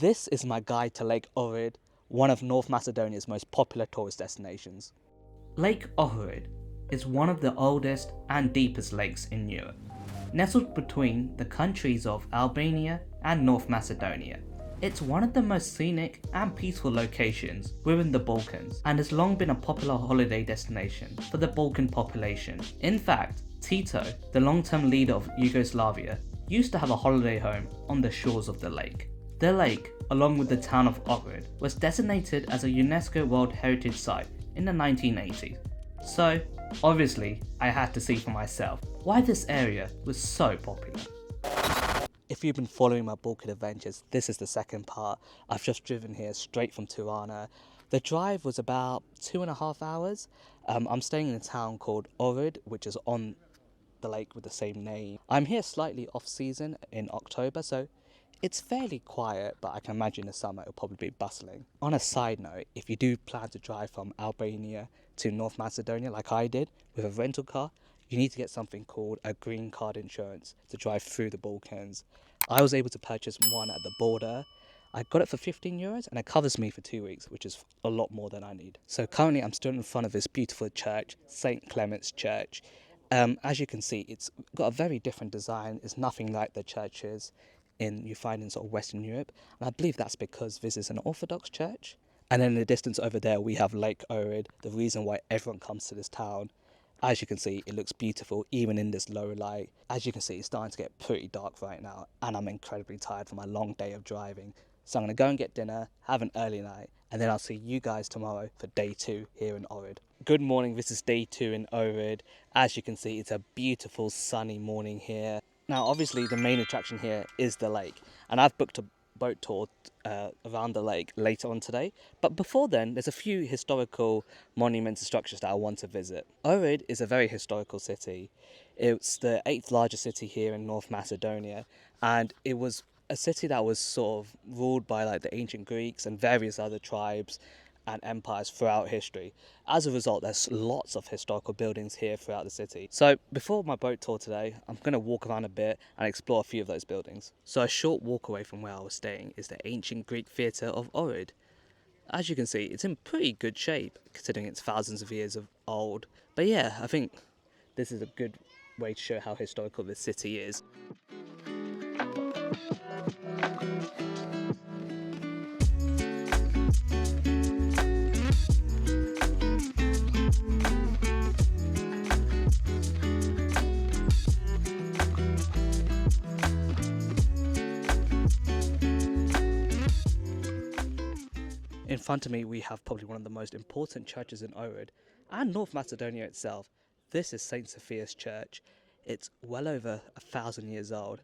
This is my guide to Lake Ohrid, one of North Macedonia's most popular tourist destinations. Lake Ohrid is one of the oldest and deepest lakes in Europe, nestled between the countries of Albania and North Macedonia. It's one of the most scenic and peaceful locations within the Balkans and has long been a popular holiday destination for the Balkan population. In fact, Tito, the long-term leader of Yugoslavia, used to have a holiday home on the shores of the lake. The lake, along with the town of Ohrid, was designated as a UNESCO World Heritage Site in the 1980s. So, obviously, I had to see for myself why this area was so popular. If you've been following my Balkan adventures, this is the second part. I've just driven here straight from Tirana. The drive was about 2.5 hours. I'm staying in a town called Ohrid, which is on the lake with the same name. I'm here slightly off season in October, so it's fairly quiet, but I can imagine in the summer it'll probably be bustling. On a side note, if you do plan to drive from Albania to North Macedonia like I did with a rental car, you need to get something called a green card insurance to drive through the Balkans. I was able to purchase one at the border. I got it for €15 and it covers me for 2 weeks, which is a lot more than I need. So currently I'm stood in front of this beautiful church, St. Clement's Church. As you can see, it's got a very different design. It's nothing like the churches you find in sort of Western Europe. And I believe that's because this is an Orthodox church. And then in the distance over there, we have Lake Ohrid, the reason why everyone comes to this town. As you can see, it looks beautiful, even in this low light. As you can see, it's starting to get pretty dark right now, and I'm incredibly tired from my long day of driving. So I'm going to go and get dinner, have an early night, and then I'll see you guys tomorrow for day 2 here in Ohrid. Good morning, this is day 2 in Ohrid. As you can see, it's a beautiful sunny morning here. Now, obviously, the main attraction here is the lake, and I've booked a boat tour around the lake later on today. But before then, there's a few historical monuments and structures that I want to visit. Ohrid is a very historical city. It's the 8th largest city here in North Macedonia, and it was a city that was sort of ruled by like the ancient Greeks and various other tribes and empires throughout history. As a result, there's lots of historical buildings here throughout the city. So before my boat tour today, I'm going to walk around a bit and explore a few of those buildings. So a short walk away from where I was staying is the ancient Greek theatre of Ohrid. As you can see, it's in pretty good shape considering it's thousands of years old. But yeah, I think this is a good way to show how historical this city is. In front of me, we have probably one of the most important churches in Ohrid and North Macedonia itself. This is St. Sophia's Church. It's well over 1,000 years old.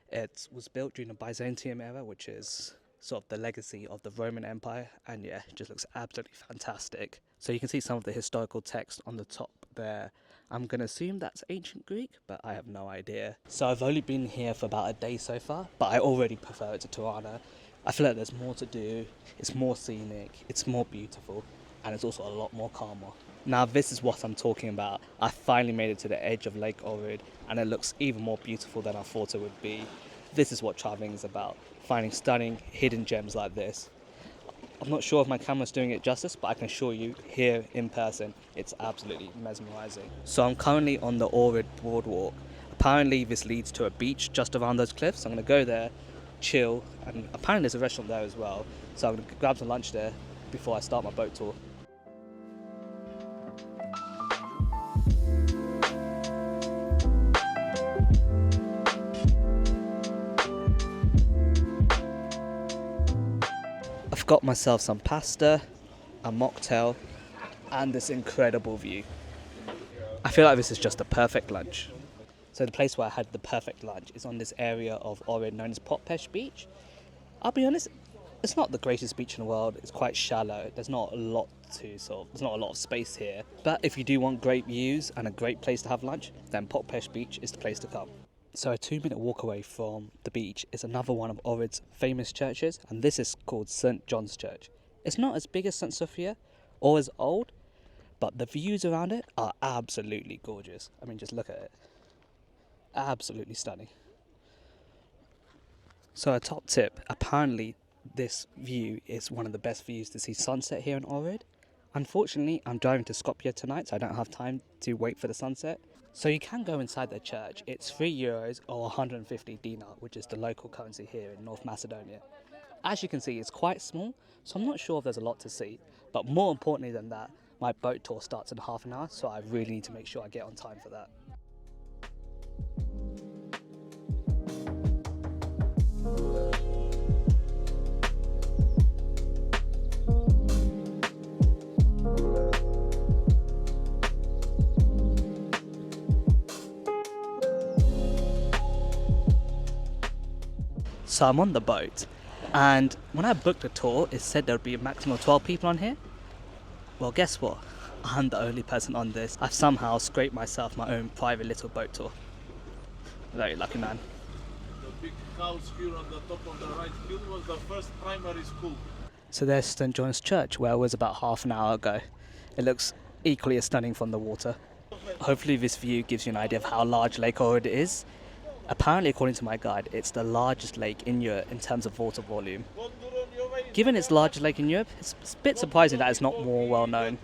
It was built during the Byzantium era, which is sort of the legacy of the Roman Empire. And yeah, it just looks absolutely fantastic. So you can see some of the historical text on the top there. I'm going to assume that's ancient Greek, but I have no idea. So I've only been here for about a day so far, but I already prefer it to Tirana. I feel like there's more to do, it's more scenic, it's more beautiful, and it's also a lot more calmer. Now this is what I'm talking about. I finally made it to the edge of Lake Ohrid, and it looks even more beautiful than I thought it would be. This is what travelling is about, finding stunning hidden gems like this. I'm not sure if my camera's doing it justice, but I can assure you, here in person, it's absolutely mesmerising. So I'm currently on the Ohrid boardwalk. Apparently this leads to a beach just around those cliffs. I'm going to go there, chill, and apparently there's a restaurant there as well, so I'm going to grab some lunch there before I start my boat tour. I've got myself some pasta, a mocktail, and this incredible view. I feel like this is just a perfect lunch. So the place where I had the perfect lunch is on this area of Ohrid known as Potpesh Beach. I'll be honest, it's not the greatest beach in the world. It's quite shallow. There's not a lot there's not a lot of space here. But if you do want great views and a great place to have lunch, then Potpesh Beach is the place to come. So a 2-minute walk away from the beach is another one of Ohrid's famous churches, and this is called St. John's Church. It's not as big as St. Sophia or as old, but the views around it are absolutely gorgeous. I mean, just look at it. Absolutely stunning. So a top tip, apparently this view is one of the best views to see sunset here in Ohrid. Unfortunately, I'm driving to Skopje tonight, so I don't have time to wait for the sunset. So you can go inside the church. It's €3 or 150 dinar, which is the local currency here in North Macedonia. As you can see, it's quite small, so I'm not sure if there's a lot to see. But more importantly than that, my boat tour starts in half an hour, so I really need to make sure I get on time for that. So I'm on the boat, and when I booked the tour, it said there would be a maximum of 12 people on here. Well, guess what? I'm the only person on this. I've somehow scraped myself my own private little boat tour. Very lucky man. The big house here on the top of the right hill was the first primary school. So there's St. John's Church, where I was about half an hour ago. It looks equally as stunning from the water. Hopefully this view gives you an idea of how large Lake Ohrid is. Apparently, according to my guide, it's the largest lake in Europe in terms of water volume. Given it's the largest lake in Europe, it's a bit surprising that it's not more well known.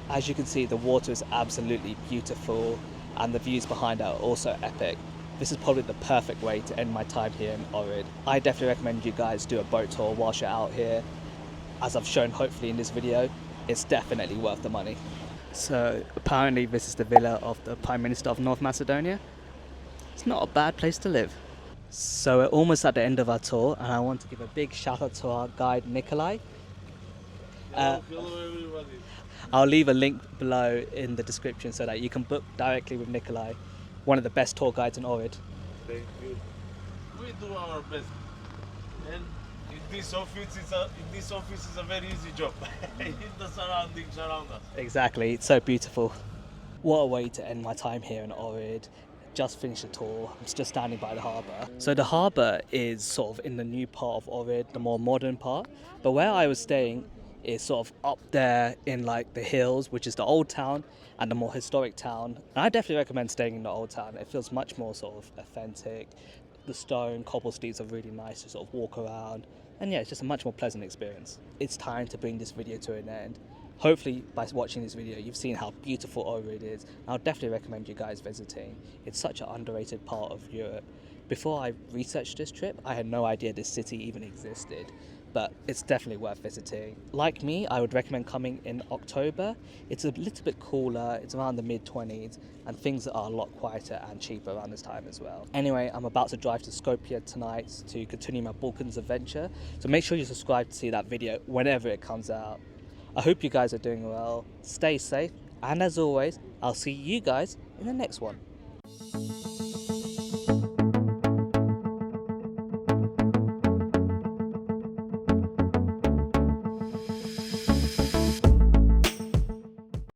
As you can see, the water is absolutely beautiful and the views behind it are also epic. This is probably the perfect way to end my time here in Ohrid. I definitely recommend you guys do a boat tour whilst you're out here. As I've shown hopefully in this video, it's definitely worth the money. So apparently this is the villa of the Prime Minister of North Macedonia. It's not a bad place to live. So we're almost at the end of our tour, and I want to give a big shout out to our guide Nikolai. Hello everybody. I'll leave a link below in the description so that you can book directly with Nikolai, one of the best tour guides in Ohrid. Thank you. We do our best. And in this office is a very easy job. In the surroundings around us. Exactly, it's so beautiful. What a way to end my time here in Ohrid. Just finished the tour. I'm just standing by the harbour. So the harbour is sort of in the new part of Ohrid, the more modern part. But where I was staying is sort of up there in like the hills, which is the old town and the more historic town. And I definitely recommend staying in the old town. It feels much more sort of authentic. The stone cobble streets are really nice to sort of walk around. And yeah, it's just a much more pleasant experience. It's time to bring this video to an end. Hopefully by watching this video you've seen how beautiful Ohrid is. I'll definitely recommend you guys visiting. It's such an underrated part of Europe. Before I researched this trip, I had no idea this city even existed. But it's definitely worth visiting. Like me, I would recommend coming in October. It's a little bit cooler, it's around the mid-20s, and things are a lot quieter and cheaper around this time as well. Anyway, I'm about to drive to Skopje tonight to continue my Balkans adventure, so make sure you subscribe to see that video whenever it comes out. I hope you guys are doing well, stay safe, and as always, I'll see you guys in the next one.